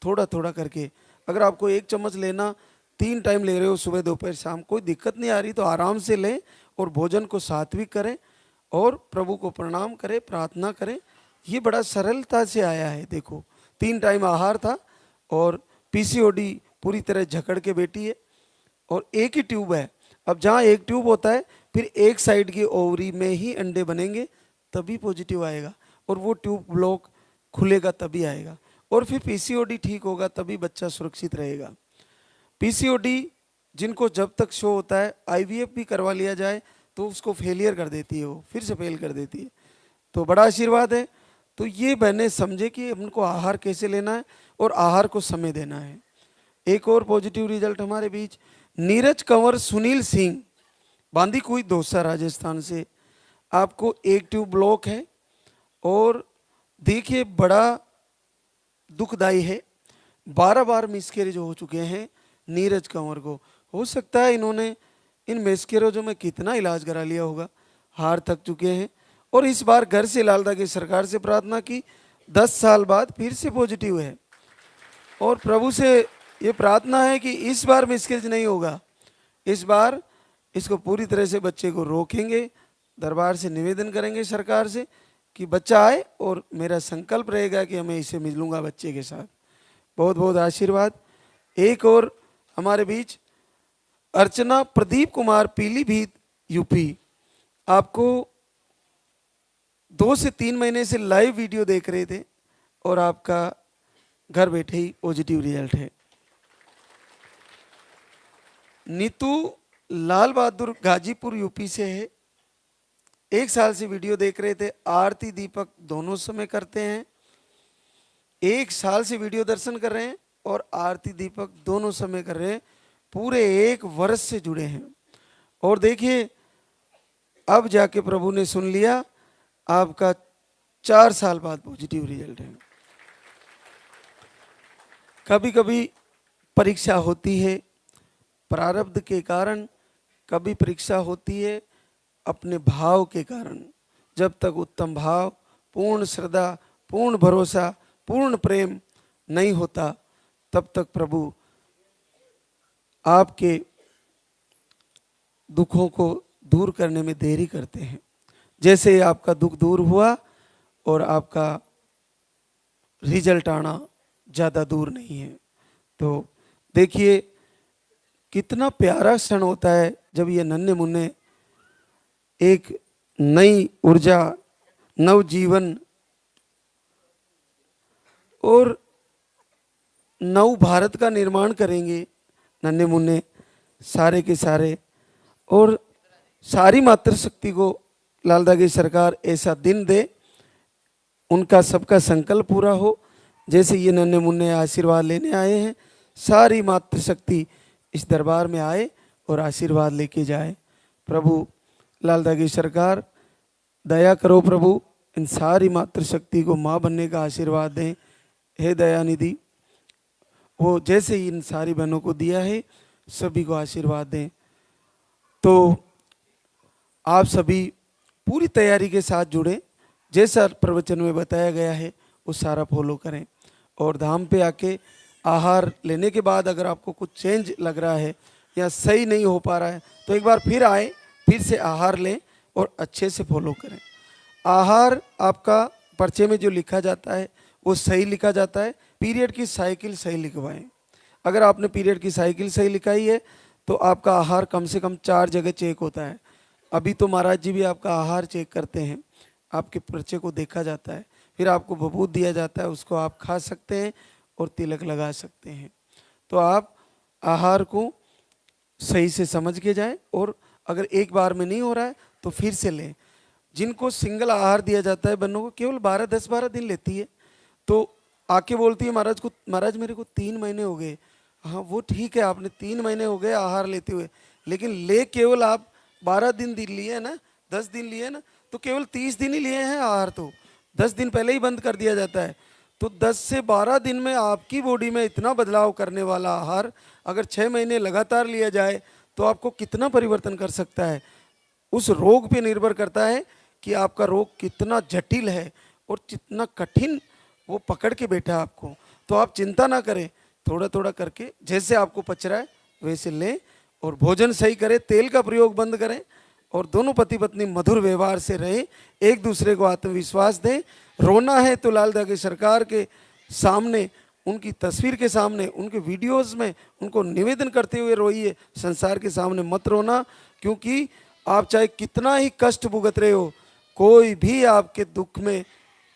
थोड़ा थोड़ा करके, अगर आपको 1 चम्मच लेना, 3 टाइम ले रहे हो, सुबह दोपहर शाम, कोई दिक्कत नहीं आ रही तो आराम से लें और भोजन को सात्विक करें और प्रभु को प्रणाम करें, प्रार्थना करें। ये बड़ा सरलता से आया है। देखो 3 टाइम आहार था और PCOD पूरी तरह जकड़ के बैठी है और एक ही ट्यूब है। अब जहाँ एक ट्यूब होता है फिर एक साइड की ओवरी में ही अंडे बनेंगे तभी पॉजिटिव आएगा, और वो ट्यूब ब्लॉक खुलेगा तभी आएगा, और फिर PCOD ठीक होगा तभी बच्चा सुरक्षित रहेगा। PCOD जिनको जब तक शो होता है, IVF भी करवा लिया जाए तो उसको फेलियर कर देती है, वो फिर से फेल कर देती है। तो बड़ा आशीर्वाद है। तो ये बहनें समझे कि उनको आहार कैसे लेना है और आहार को समय देना है। एक और पॉजिटिव रिजल्ट हमारे बीच, नीरज कंवर सुनील सिंह बांदीकुई दौसा राजस्थान से। आपको एक ट्यूब ब्लॉक है और देखिए बड़ा दुखदाई है, 12 बार मिसकैरेज हो चुके हैं नीरज कंवर को। हो सकता है इन्होंने इन मिसकैरेजों में कितना इलाज करा लिया होगा, हार थक चुके हैं और इस बार घर से लालदा की सरकार से प्रार्थना की, 10 साल बाद फिर से पॉजिटिव है। और प्रभु से ये प्रार्थना है कि इस बार मिसकैरेज नहीं होगा, इस बार इसको पूरी तरह से बच्चे को रोकेंगे। दरबार से निवेदन करेंगे सरकार से कि बच्चा आए, और मेरा संकल्प रहेगा कि मैं इसे मिलूंगा बच्चे के साथ। बहुत बहुत आशीर्वाद। एक और हमारे बीच अर्चना प्रदीप कुमार, पीलीभीत यूपी। आपको 2 से 3 महीने से लाइव वीडियो देख रहे थे और आपका घर बैठे ही पॉजिटिव रिजल्ट है। नीतू लाल बहादुर गाजीपुर यूपी से है, 1 साल से वीडियो देख रहे थे, आरती दीपक दोनों समय करते हैं। 1 साल से वीडियो दर्शन कर रहे हैं और आरती दीपक दोनों समय कर रहे हैं, पूरे 1 वर्ष से जुड़े हैं। और देखिए अब जाके प्रभु ने सुन लिया, आपका 4 साल बाद पॉजिटिव रिजल्ट है। कभी कभी परीक्षा होती है प्रारब्ध के कारण, कभी परीक्षा होती है अपने भाव के कारण। जब तक उत्तम भाव, पूर्ण श्रद्धा, पूर्ण भरोसा, पूर्ण प्रेम नहीं होता, तब तक प्रभु आपके दुखों को दूर करने में देरी करते हैं। जैसे आपका दुख दूर हुआ और आपका रिजल्ट आना ज़्यादा दूर नहीं है। तो देखिए कितना प्यारा क्षण होता है जब ये नन्हे मुन्ने एक नई ऊर्जा, नव जीवन और नव भारत का निर्माण करेंगे। नन्हे मुन्ने सारे के सारे, और सारी मातृशक्ति को लालदा की सरकार ऐसा दिन दे, उनका सबका संकल्प पूरा हो। जैसे ये नन्हे मुन्ने आशीर्वाद लेने आए हैं, सारी मातृशक्ति इस दरबार में आए और आशीर्वाद लेके जाए। प्रभु लालदा की सरकार दया करो, प्रभु इन सारी मातृशक्ति को माँ बनने का आशीर्वाद दें। हे दयानिधि, वो जैसे इन सारी बहनों को दिया है सभी को आशीर्वाद दें। तो आप सभी पूरी तैयारी के साथ जुड़ें, जैसा प्रवचन में बताया गया है वो सारा फॉलो करें। और धाम पे आके आहार लेने के बाद अगर आपको कुछ चेंज लग रहा है या सही नहीं हो पा रहा है तो एक बार फिर आए, फिर से आहार लें और अच्छे से फॉलो करें। आहार आपका पर्चे में जो लिखा जाता है वो सही लिखा जाता है। पीरियड की साइकिल सही लिखवाएं। अगर आपने पीरियड की साइकिल सही लिखाई है तो आपका आहार कम से कम 4 जगह चेक होता है। अभी तो महाराज जी भी आपका आहार चेक करते हैं, आपके पर्चे को देखा जाता है, फिर आपको भभूत दिया जाता है, उसको आप खा सकते हैं और तिलक लगा सकते हैं। तो आप आहार को सही से समझ के जाएं, और अगर एक बार में नहीं हो रहा है तो फिर से लें। जिनको सिंगल आहार दिया जाता है बहनों को केवल 10-12 दिन लेती है, तो आके बोलती है महाराज को, महाराज मेरे को 3 महीने हो गए। हाँ वो ठीक है, आपने 3 महीने हो गए आहार लेते हुए, लेकिन ले केवल आप 12 दिन लिए ना, 10 दिन लिए ना, तो केवल 30 दिन ही लिए हैं आहार। तो 10 दिन पहले ही बंद कर दिया जाता है। तो 10 से 12 दिन में आपकी बॉडी में इतना बदलाव करने वाला आहार अगर 6 महीने लगातार लिया जाए तो आपको कितना परिवर्तन कर सकता है। उस रोग पे निर्भर करता है कि आपका रोग कितना जटिल है और कितना कठिन वो पकड़ के बैठा आपको। तो आप चिंता ना करें, थोड़ा थोड़ा करके जैसे आपको पच रहा है वैसे लें, और भोजन सही करें, तेल का प्रयोग बंद करें, और दोनों पति पत्नी मधुर व्यवहार से रहें, एक दूसरे को आत्मविश्वास दें। रोना है तो लालदा की सरकार के सामने, उनकी तस्वीर के सामने, उनके वीडियोस में उनको निवेदन करते हुए रोइए, संसार के सामने मत रोना। क्योंकि आप चाहे कितना ही कष्ट भुगत रहे हो, कोई भी आपके दुख में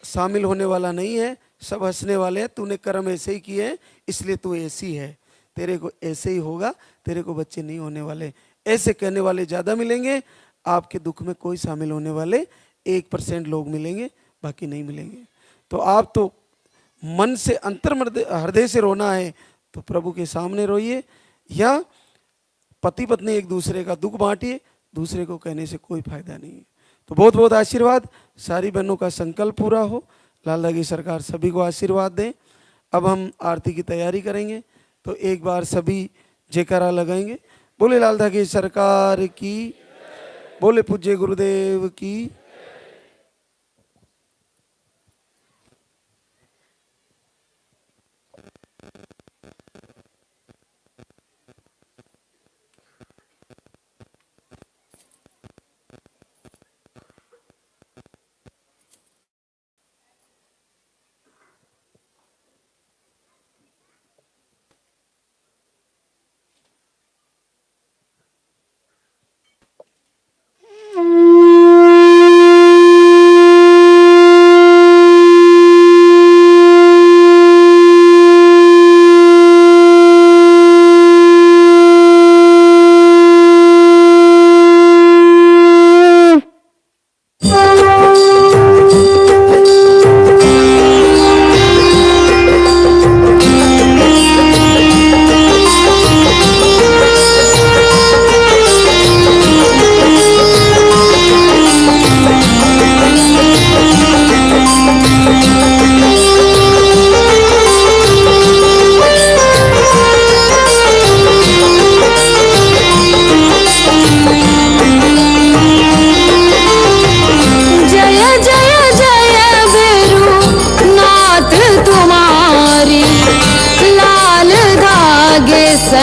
शामिल होने वाला नहीं है, सब हंसने वाले हैं। तूने कर्म ऐसे ही किए हैं इसलिए तू ऐसी है, तेरे को ऐसे ही होगा, तेरे को बच्चे नहीं होने वाले। ऐसे कहने वाले ज़्यादा मिलेंगे, आपके दुख में कोई शामिल होने वाले 1% लोग मिलेंगे, बाकी नहीं मिलेंगे। तो आप तो मन से अंतर हृदय से रोना है तो प्रभु के सामने रोइए, या पति पत्नी एक दूसरे का दुख बांटिए, दूसरे को कहने से कोई फायदा नहीं है। तो बहुत बहुत आशीर्वाद, सारी बहनों का संकल्प पूरा हो, लालदा की सरकार सभी को आशीर्वाद दें। अब हम आरती की तैयारी करेंगे, तो एक बार सभी जयकारा लगाएंगे। बोले लालदा की सरकार की, बोले पूज्य गुरुदेव की।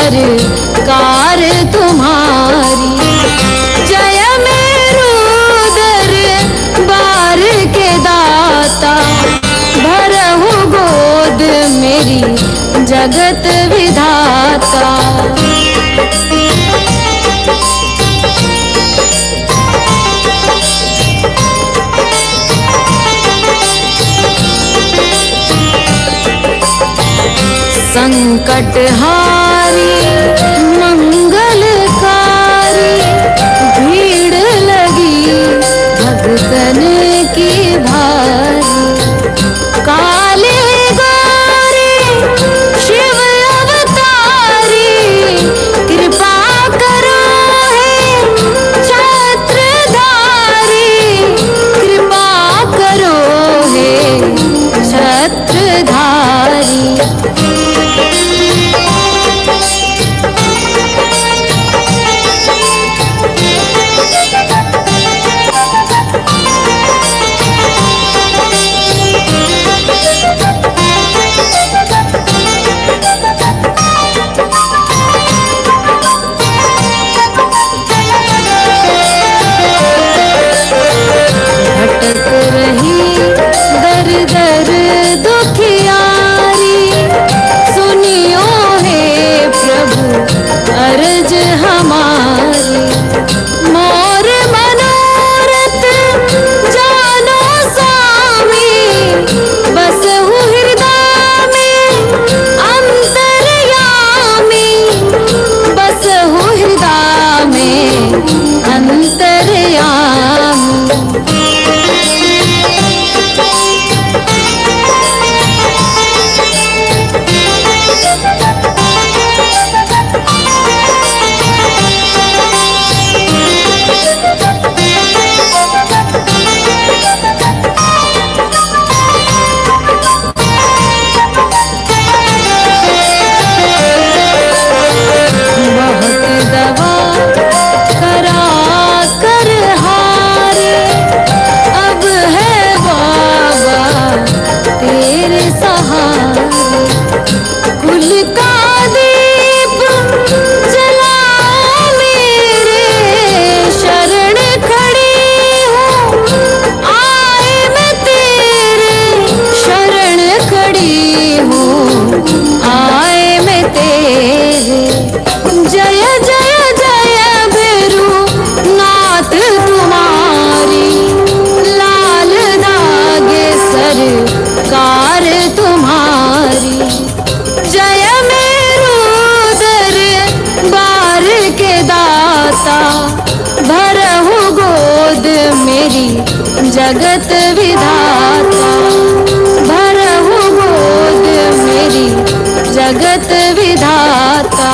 सरकार तुम्हारी। जय मेरू दरबार के दाता, भरहु गोद मेरी जगत विधाता। संकटहारी मंगलकारी, भीड़ लगी भक्तन की भारी। काले गौरी शिव अवतारी, कृपा करो हे छत्रधारी। कृपा करो हे छत्रधारी। भटक रही दर दर दुखियारी, सुनियो हे प्रभु अर्ज हमारी। मोर मनोरथ जानो स्वामी, बसहु हृदय में अंतर्यामी। बसहु हृदय में अंतर्यामी। बहुत दवा करा कर हारे, अब है बाबा तेरे सहारे। कुल का दीप जलाओ मेरे, शरण खड़ी हूँ आए मैं तेरे। शरण खड़ी हूँ आए मैं तेरे। जय जय जय भैरू नाथ तुम्हारी, लाल दागे सरकार तुम्हारी। जय मेरू दरबार के दाता, भरहु गोद मेरी जगत विधाता। भरहु गोद मेरी जगत विधाता।